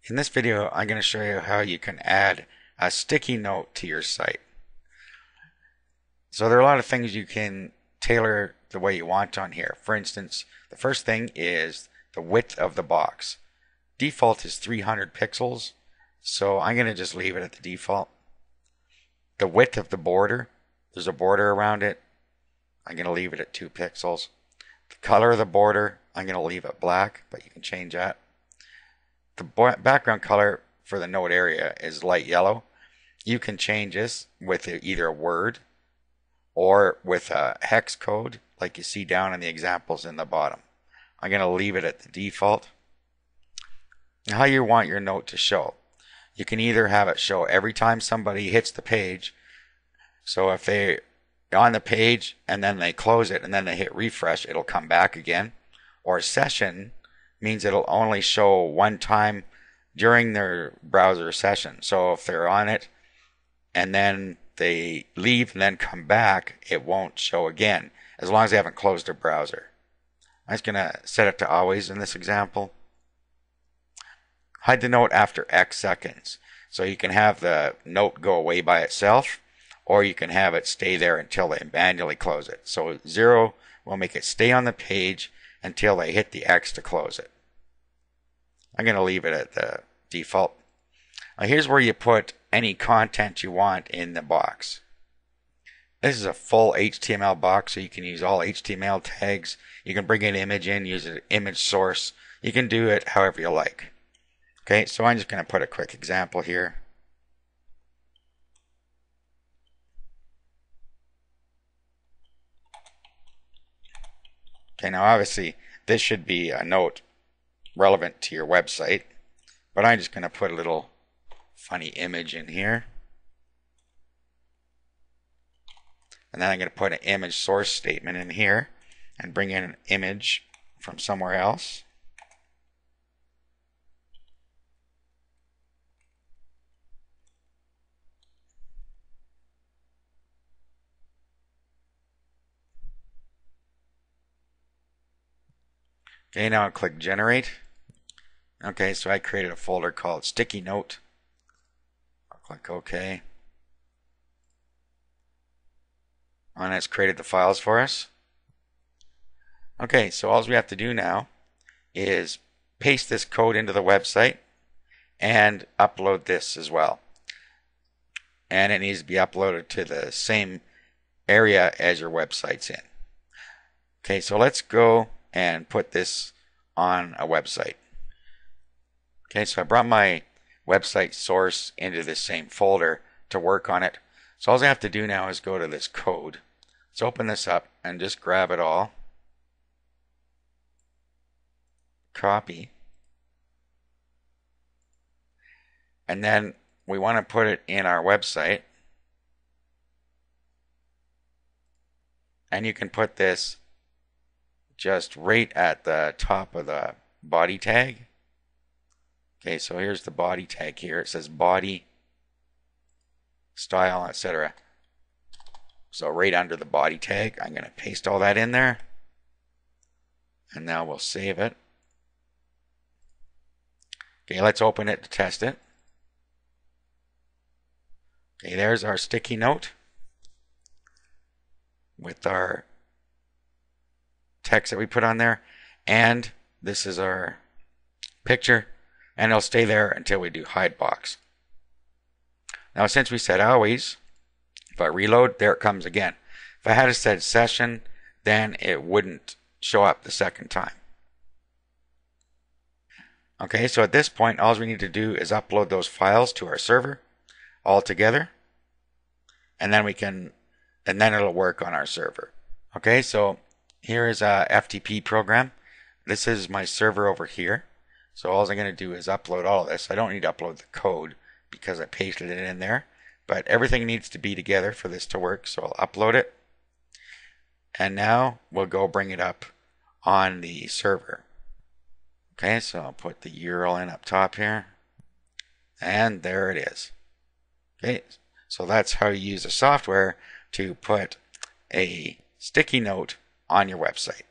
In this video, I'm going to show you how you can add a sticky note to your site. So there are a lot of things you can tailor the way you want on here. For instance, the first thing is the width of the box. Default is 300 pixels, so I'm going to just leave it at the default. The width of the border, there's a border around it. I'm going to leave it at 2 pixels. The color of the border, I'm going to leave it black, but you can change that. The background color for the note area is light yellow. You can change this with either a word or with a hex code like you see down in the examples in the bottom. I'm going to leave it at the default. How you want your note to show. You can either have it show every time somebody hits the page. So if they're on the page and then they close it and then they hit refresh, it'll come back again. Or session means it'll only show one time during their browser session. So if they're on it and then they leave and then come back, it won't show again as long as they haven't closed their browser. I'm just going to set it to always in this example. Hide the note after X seconds. So you can have the note go away by itself, or you can have it stay there until they manually close it. So 0 will make it stay on the page until they hit the X to close it. I'm going to leave it at the default. Now here's where you put any content you want in the box. This is a full HTML box, so you can use all HTML tags. You can bring an image in, use an image source. You can do it however you like. Okay, so I'm just going to put a quick example here. Okay, now obviously this should be a note relevant to your website, but I'm just going to put a little funny image in here. And then I'm going to put an image source statement in here and bring in an image from somewhere else. Okay, now I'll click generate. Okay, so I created a folder called sticky note. I'll click OK. And it's created the files for us. Okay, so all we have to do now is paste this code into the website and upload this as well. And it needs to be uploaded to the same area as your website's in. Okay, so let's go and put this on a website. Okay, so I brought my website source into this same folder to work on it. So all I have to do now is go to this code. Let's open this up and just grab it all. Copy. And then we want to put it in our website. And you can put this just right at the top of the body tag. Okay, so here's the body tag here. It says body, style, etc. So right under the body tag, I'm going to paste all that in there. And now we'll save it. Okay, let's open it to test it. Okay, there's our sticky note with our text that we put on there, and this is our picture, and it'll stay there until we do hide box. Now since we said always, if I reload, there it comes again. If I had said session, then it wouldn't show up the second time. Okay, so at this point all we need to do is upload those files to our server all together, and then it'll work on our server. Okay, so here is a FTP program. This is my server over here. So all I'm going to do is upload all of this. I don't need to upload the code because I pasted it in there. But everything needs to be together for this to work. So I'll upload it. And now we'll go bring it up on the server. Okay, so I'll put the URL in up top here. And there it is. Okay, so that's how you use the software to put a sticky note on your website.